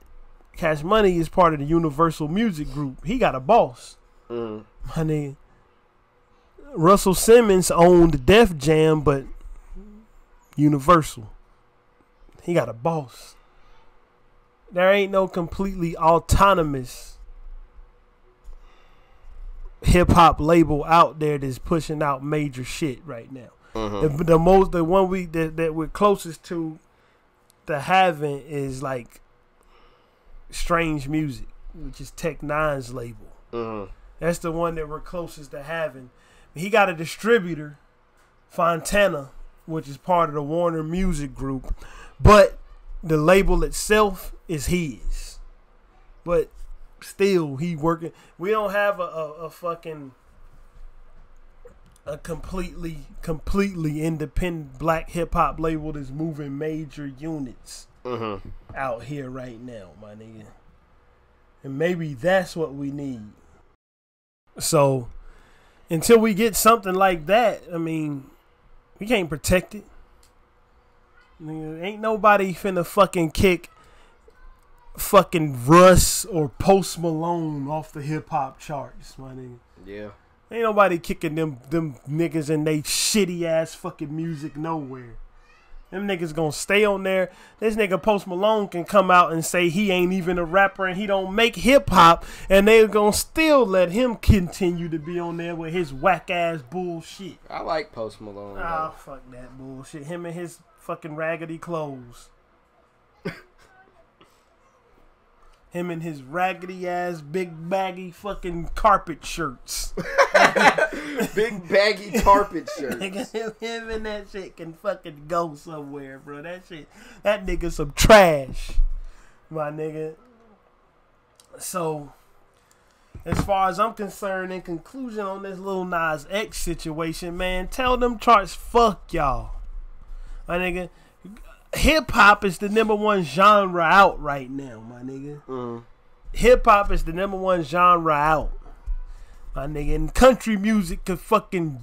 Cash Money is part of the Universal Music Group. He got a boss, my nigga. Russell Simmons owned Def Jam, but Universal. He got a boss. There ain't no completely autonomous hip hop label out there that's pushing out major shit right now. The one that we're closest to having is like Strange Music, which is Tech Nine's label. That's the one that we're closest to having. He got a distributor, Fontana, which is part of the Warner Music Group, but the label itself is his. But still, he working. We don't have a completely independent black hip hop label that's moving major units out here right now, my nigga. And maybe that's what we need. So until we get something like that, I mean, we can't protect it. Nigga, ain't nobody finna fucking kick fucking Russ or Post Malone off the hip hop charts, my nigga. Yeah. Ain't nobody kicking them niggas and they shitty ass fucking music nowhere. Them niggas gonna stay on there. This nigga Post Malone can come out and say he ain't even a rapper and he don't make hip hop, and they gonna still let him continue to be on there with his whack ass bullshit. I like Post Malone. Oh, fuck that bullshit. Him and his fucking raggedy clothes. Him and his raggedy ass, big baggy fucking carpet shirts. Big baggy carpet shirts. Him and that shit can fucking go somewhere, bro. That nigga some trash, my nigga. So, as far as I'm concerned, in conclusion on this Lil Nas X situation, man, tell them charts, fuck y'all. My nigga, hip-hop is the #1 genre out right now, my nigga. Hip-hop is the #1 genre out, my nigga. And country music could fucking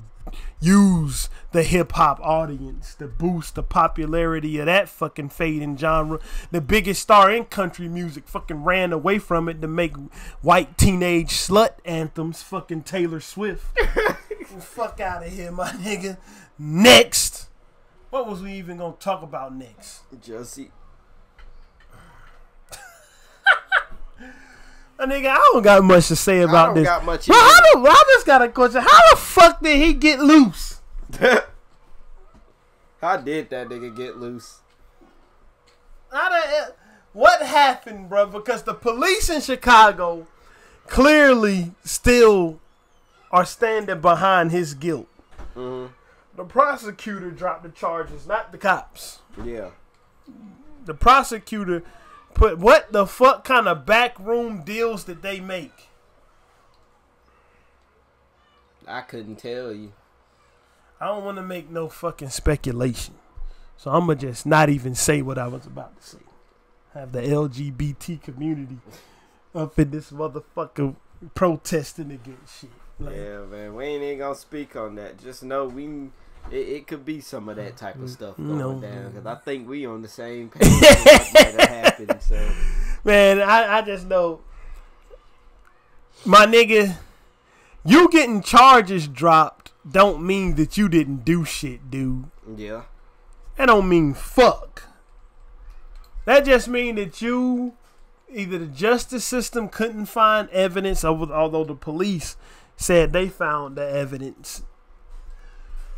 use the hip-hop audience to boost the popularity of that fucking fading genre. The biggest star in country music fucking ran away from it to make white teenage slut anthems, fucking Taylor Swift. Fuck out of here, my nigga. Next. What was we even gonna talk about next? Jussie. Nigga, I don't got much to say about this. I don't got much. I just got a question. How the fuck did he get loose? How did that nigga get loose? What happened, bro? Because the police in Chicago clearly still are standing behind his guilt. Mm-hmm. The prosecutor dropped the charges, not the cops. Yeah. The prosecutor put, what the fuck kind of backroom deals did they make? I couldn't tell you. I don't want to make no fucking speculation. So I'm going to just not even say what I was about to say. Have the LGBT community up in this motherfucker protesting against shit. Like, yeah, man. We ain't even going to speak on that. Just know it could be some of that type of stuff going down. Because I think we on the same page. What might have happened, so. Man, I just know. My nigga, you getting charges dropped don't mean that you didn't do shit, dude. Yeah. That don't mean fuck. That just mean that you, either the justice system couldn't find evidence, although the police said they found the evidence,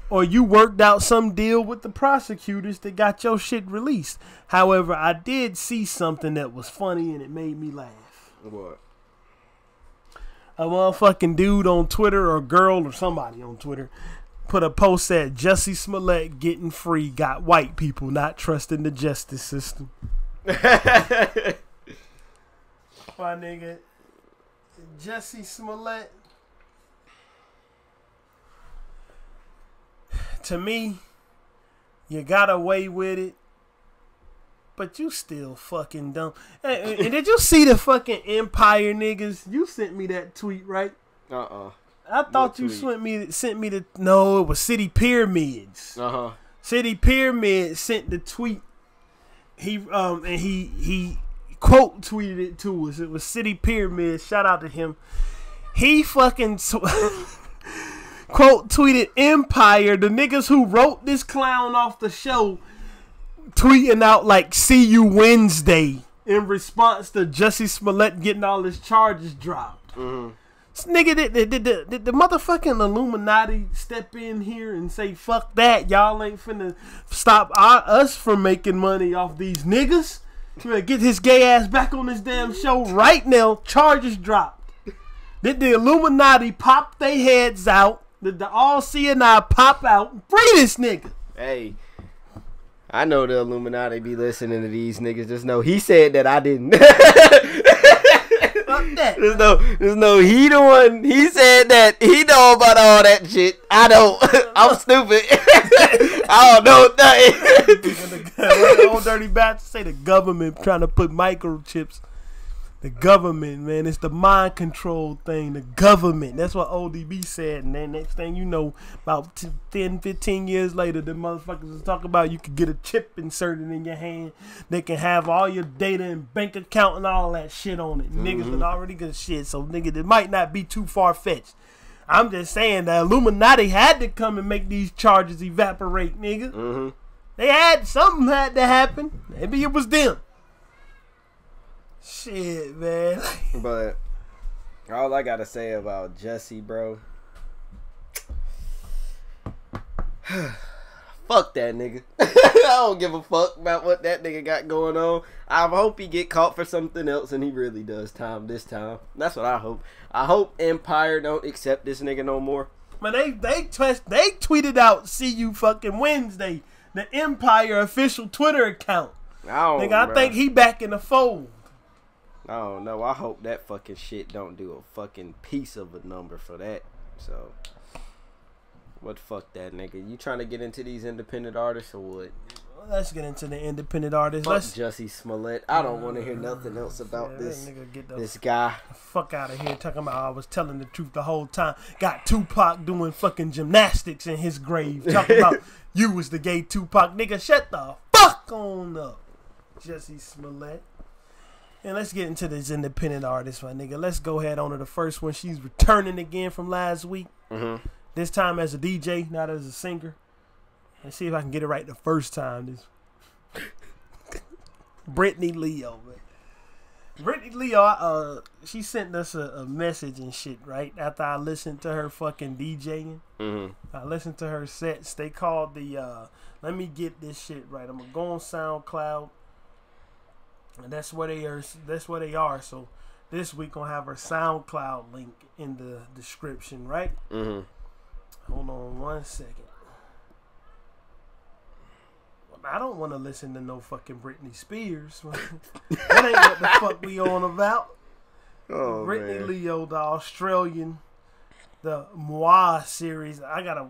or you worked out some deal with the prosecutors that got your shit released. However, I did see something that was funny and it made me laugh. What? A motherfucking dude on Twitter, or girl, or somebody on Twitter, put a post that Jussie Smollett getting free got white people not trusting the justice system. My nigga, Jussie Smollett, to me, you got away with it, but you still fucking dumb. And did you see the fucking Empire niggas? You sent me that tweet, right? I thought you sent me the. No, it was City Pyramids. City Pyramids sent the tweet. He quote tweeted it to us. It was City Pyramids. Shout out to him. He fucking quote tweeted Empire. The niggas who wrote this clown off the show tweeting out like "See you Wednesday" in response to Jussie Smollett getting all his charges dropped. Mm-hmm. This nigga, did the motherfucking Illuminati step in here and say, fuck that, y'all ain't finna stop us from making money off these niggas? Get his gay ass back on this damn show right now. Charges dropped. Did the Illuminati pop their heads out? Did the All-Seeing Eye pop out? Free this nigga. Hey, I know the Illuminati be listening to these niggas. Just know he said that I didn't. Fuck that. There's no he the one. He said that he know about all that shit. I don't. I'm stupid. I don't know nothing. The old dirty bastard say the government trying to put microchips. The government, man, it's the mind control thing. The government. That's what ODB said. And then next thing you know, about 10, 15 years later, the motherfuckers was talking about you could get a chip inserted in your hand. They can have all your data and bank account and all that shit on it. Mm-hmm. Niggas been already good shit. So, nigga, it might not be too far-fetched. I'm just saying the Illuminati had to come and make these charges evaporate, nigga. Mm-hmm. Something had to happen. Maybe it was them. Shit, man. But all I gotta say about Jesse, bro. Fuck that nigga. I don't give a fuck about what that nigga got going on. I hope he get caught for something else and he really does time this time. That's what I hope. I hope Empire don't accept this nigga no more. Man, they tweeted out, "See you fucking Wednesday." The Empire official Twitter account. I think he back in the fold. I don't know. I hope that fucking shit don't do a fucking piece of a number for that. So, what fuck that nigga? You trying to get into these independent artists or what? Well, let's get into the independent artists. Fuck Jussie Smollett. I don't want to hear nothing else about this guy. Fuck out of here talking about I was telling the truth the whole time. Got Tupac doing fucking gymnastics in his grave. Talking about you was the gay Tupac. Nigga, shut the fuck on up. Jussie Smollett. And let's get into this independent artist, my nigga. Let's go ahead on to the first one. She's returning again from last week. Mm-hmm. This time as a DJ, not as a singer. Let's see if I can get it right the first time. Brittany Leo, man. Brittany Leo, she sent us a message and shit, right? After I listened to her fucking DJing. Mm-hmm. I listened to her sets. They called the, let me get this shit right. I'm going to go on SoundCloud. And that's where they are. So this week gonna have her SoundCloud link in the description, right? Mm-hmm. Hold on 1 second. I don't want to listen to no fucking Britney Spears. That ain't what the fuck we on about. Oh, Brittany man. Leo, the Australian, the Moi series. I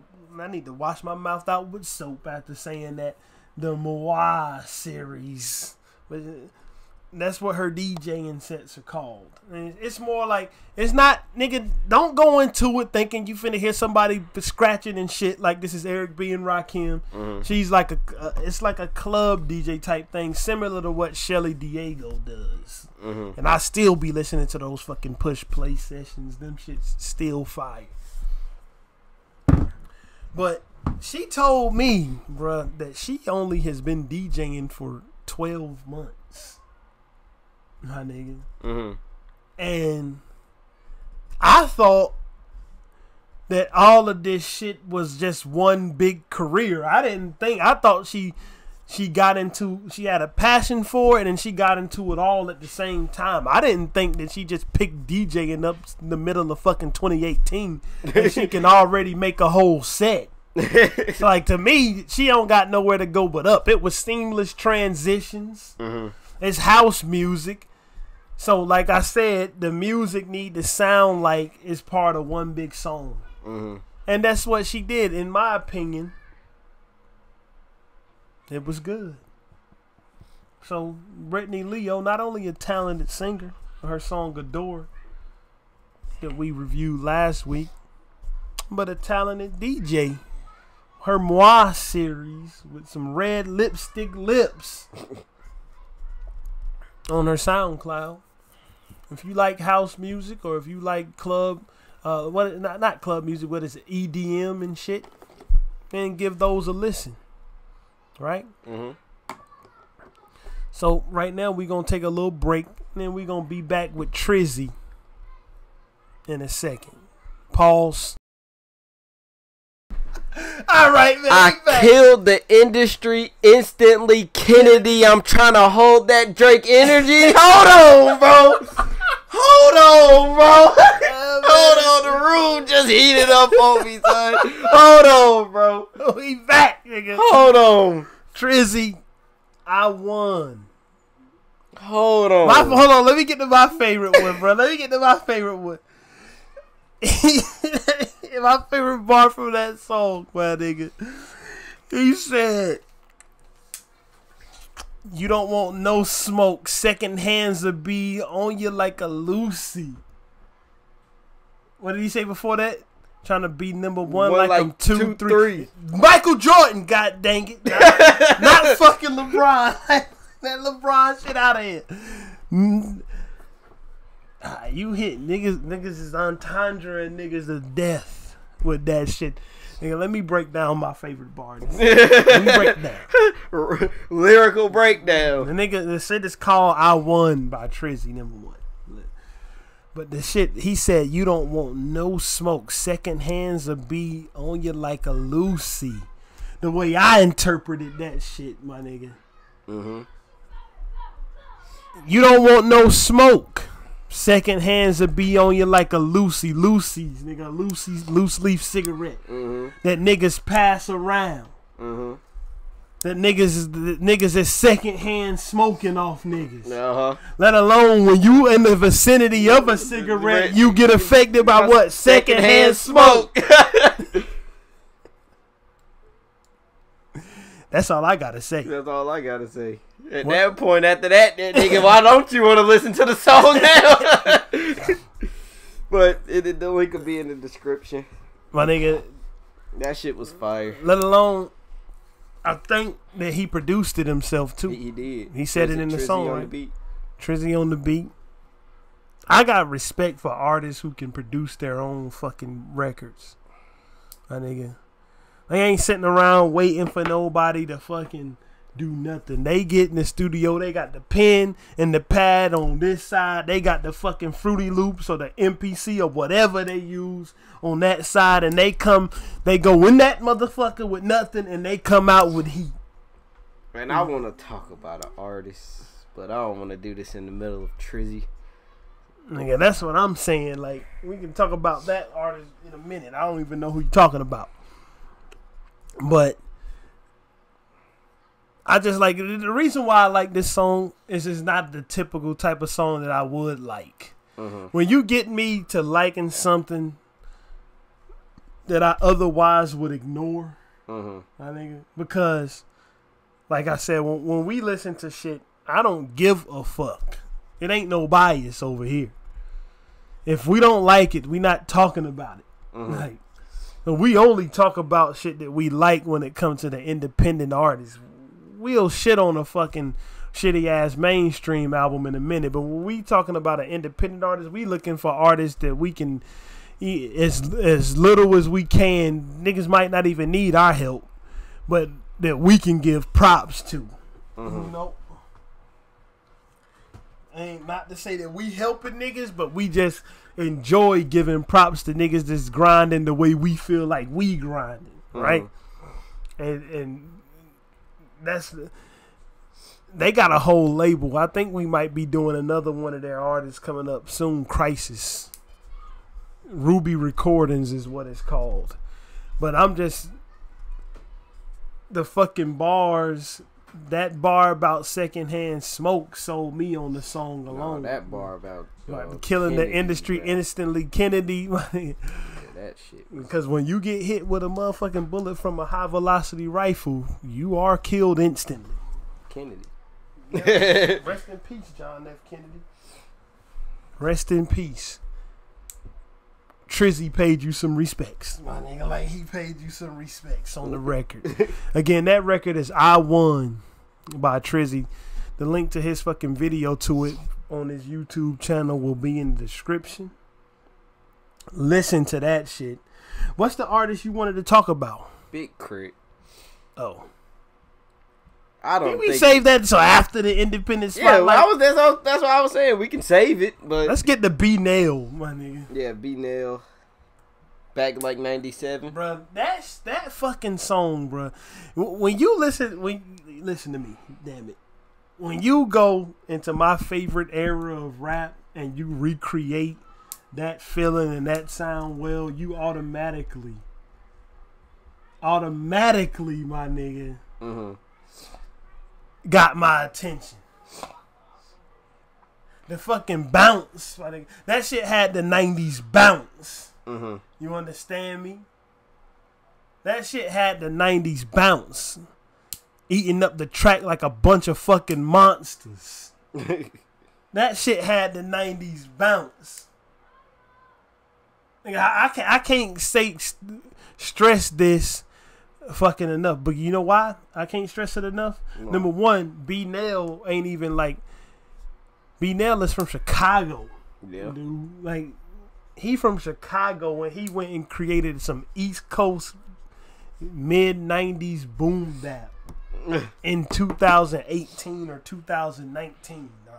need to wash my mouth out with soap after saying that. The Moi series. But that's what her DJing sets are called. And it's more like, it's not, nigga, don't go into it thinking you finna hear somebody scratching and shit like this is Eric B and Rakim. Mm-hmm. She's like it's like a club DJ type thing, similar to what Shelly Diego does. Mm-hmm. And I still be listening to those fucking push play sessions. Them shit's still fire. But she told me, bruh, that she only has been DJing for 12 months. My nigga. Mm-hmm. And I thought that all of this shit was just one big career. I thought she had a passion for it and she got into it all at the same time. I didn't think that she just picked DJing up in the middle of fucking 2018 and she can already make a whole set. It's like, to me, she don't got nowhere to go but up. It was seamless transitions. Mm-hmm. It's house music. So, like I said, the music need to sound like it's part of one big song. Mm-hmm. And that's what she did, in my opinion. It was good. So, Brittany Leo, not only a talented singer, her song Adore, that we reviewed last week, but a talented DJ. Her Moi series with some red lipstick lips on her SoundCloud. If you like house music or if you like club, not club music, what is it, EDM and shit, then give those a listen. Right? Mm-hmm. So right now we're going to take a little break and then we're going to be back with Trizzy in a second. Pause. All right, man. I killed the industry instantly, Kennedy. I'm trying to hold that Drake energy. Hold on, bro. Hold on, bro. Hold on. The room just heated up on me, son. Hold on, bro. We back, nigga. Hold on. Trizzy, I won. Hold on. Hold on. Let me get to my favorite one, bro. Let me get to my favorite one. My favorite bar from that song, my nigga. He said, "You don't want no smoke. Second hands will be on you like a Lucy." What did he say before that? Trying to be number one like I'm 2, 3. Michael Jordan, god dang it. Not fucking LeBron. That LeBron shit out of here. You hit niggas is entendre and niggas of death with that shit. Nigga, let me break down my favorite bar. Let me break it down. Lyrical breakdown. The nigga, the shit is called "I Won" by Trizzy, #1. But the shit, he said, you don't want no smoke. Second hands will be on you like a Lucy. The way I interpreted that shit, my nigga. Mm-hmm. You don't want no smoke. Second hands will be on you like a Lucy. Lucy's, nigga. Lucy's loose leaf cigarette. Mm-hmm. That niggas pass around. Mm-hmm. That niggas is second hand smoking off niggas. Uh-huh. Let alone when you in the vicinity of a cigarette, you get affected by what? Second hand smoke. That's all I gotta say. That's all I gotta say. At that point, after that nigga, why don't you want to listen to the song now? But the link will be in the description. My nigga, that shit was fire. Let alone, I think that he produced it himself too. He did. He said it in the Trizzy song, on right? The beat. Trizzy on the beat. I got respect for artists who can produce their own fucking records. My nigga. They ain't sitting around waiting for nobody to fucking do nothing. They get in the studio. They got the pen and the pad on this side. They got the fucking Fruity Loops or the MPC or whatever they use on that side. And they go in that motherfucker with nothing and they come out with heat. Man, I want to talk about an artist, but I don't want to do this in the middle of Trizzy. Nigga, that's what I'm saying. Like, we can talk about that artist in a minute. I don't even know who you're talking about. But I just like the reason why I like this song is it's not the typical type of song that I would like. Mm-hmm. When you get me to liking something that I otherwise would ignore, I think, because like I said, when we listen to shit, I don't give a fuck. It ain't no bias over here. If we don't like it, we not talking about it. Like, we only talk about shit that we like when it comes to the independent artists. We'll shit on a fucking shitty ass mainstream album in a minute, but when we talking about an independent artist, we looking for artists that we can, as little as we can. Niggas might not even need our help, but that we can give props to. You know, ain't not to say that we helping niggas, but we just enjoy giving props to niggas that's grinding the way we feel like we grinding, right? And that's they got a whole label. I think we might be doing another one of their artists coming up soon. Crisis Ruby Recordings is what it's called. But I'm just the fucking bars. That bar about secondhand smoke sold me on the song alone. No, that bar about killing Kennedy, the industry man. Instantly. Kennedy. Yeah, that shit. Because when you get hit with a motherfucking bullet from a high velocity rifle, you are killed instantly. Kennedy. Yeah. Rest in peace, John F. Kennedy. Rest in peace. Trizzy paid you some respects. My nigga, like he paid you some respects on the record. Again, that record is I Won by Trizzy. The link to his fucking video to it on his YouTube channel will be in the description. Listen to that shit. What's the artist you wanted to talk about? Big Crit. Oh. I don't Maybe we think save that so after the independent spotlight. Yeah, that's what I was saying. We can save it, but let's get the B Nel, my nigga. Yeah, B Nel. Back like 97. Bruh, that's that fucking song, bruh. When you listen to me, damn it. When you go into my favorite era of rap and you recreate that feeling and that sound well, you automatically, my nigga, got my attention. The fucking bounce, my nigga. That shit had the 90s bounce. You understand me? That shit had the 90s bounce. Eating up the track like a bunch of fucking monsters. That shit had the 90s bounce. I can't stress this fucking enough. But you know why I can't stress it enough? No. Number one, B Nel ain't even like. B Nel is from Chicago. Yeah. Dude. Like, he from Chicago and he went and created some East Coast mid-90s boom bap in 2018 or 2019. No.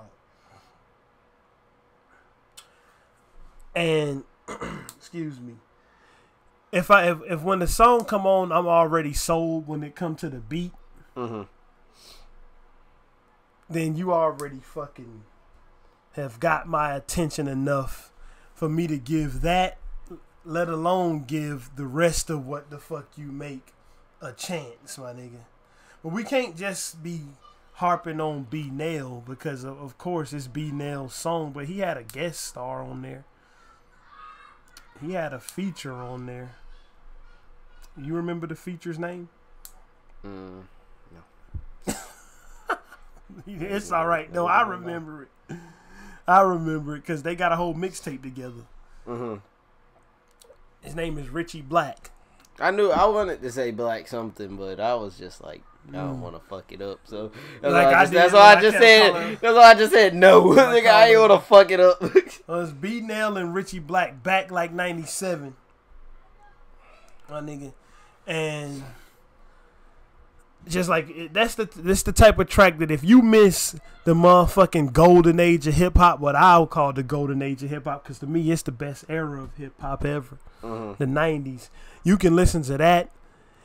And excuse me. If when the song come on, I'm already sold when it come to the beat. Mm-hmm. Then you already fucking have got my attention enough for me to give that, let alone give the rest of what the fuck you make a chance, my nigga. But we can't just be harping on B Nel because of course it's B Nel's song, but he had a guest star on there. He had a feature on there. You remember the feature's name? No. It's all right. No, I remember it. I remember it because they got a whole mixtape together. Mm-hmm. His name is Richie Blakk. I wanted to say Black something, but I was just like, I don't want to fuck it up. So that's why I just said no. Like, I ain't want to fuck it up. It's B Nel and Richie Blakk, Back Like 97. My nigga. And just like that's the type of track that if you miss the motherfucking golden age of hip hop, what I'll call the golden age of hip hop, because to me it's the best era of hip hop ever, the 90s. You can listen to that,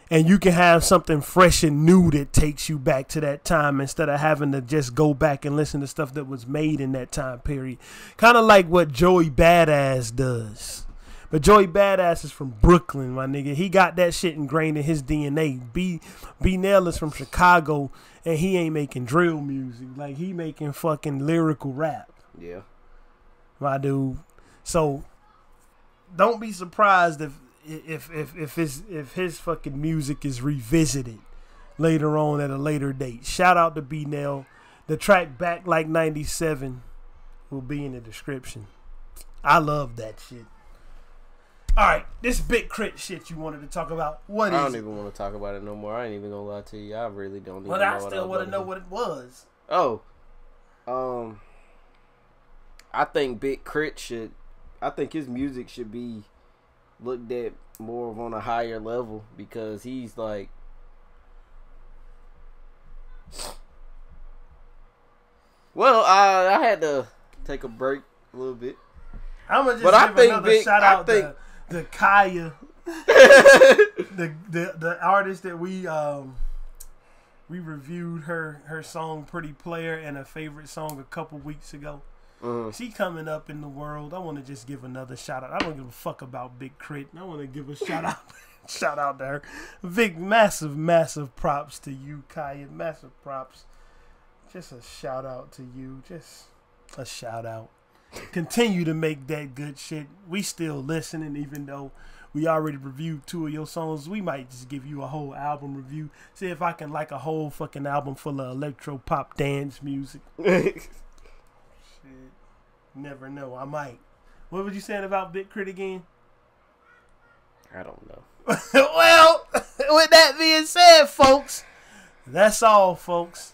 and you can have something fresh and new that takes you back to that time instead of having to just go back and listen to stuff that was made in that time period. Kind of like what Joey Badass does. But Joey Badass is from Brooklyn, my nigga. He got that shit ingrained in his DNA. B Nel is from Chicago, and he ain't making drill music. Like, he making fucking lyrical rap. Yeah. My dude. So, don't be surprised if his fucking music is revisited later on at a later date. Shout out to B Nel. The track Back Like 97 will be in the description. I love that shit. All right, this Big Crit shit you wanted to talk about. What is it? I don't even want to talk about it no more. I ain't even gonna lie to you. I really don't even know. But I still want to know what it was. Oh, I think Big Crit I think his music should be looked at more of on a higher level, because he's like, well, I had to take a break a little bit. I'm gonna just give another shout out to Kaya, the artist that we reviewed her song "Pretty Player" and a favorite song a couple weeks ago. She coming up in the world. I want to just give another shout out. I don't give a fuck about Big Crit. I want to give a shout out to her. Big, massive props to you, Kaya. Massive props. Just a shout out to you. Just a shout out. Continue to make that good shit. We still listening, even though we already reviewed 2 of your songs. We might just give you a whole album review. See if I can like a whole fucking album full of electro pop dance music. Shit. Never know. I might. What was you saying about Big Crit again? I don't know. Well, with that being said, folks, that's all, folks.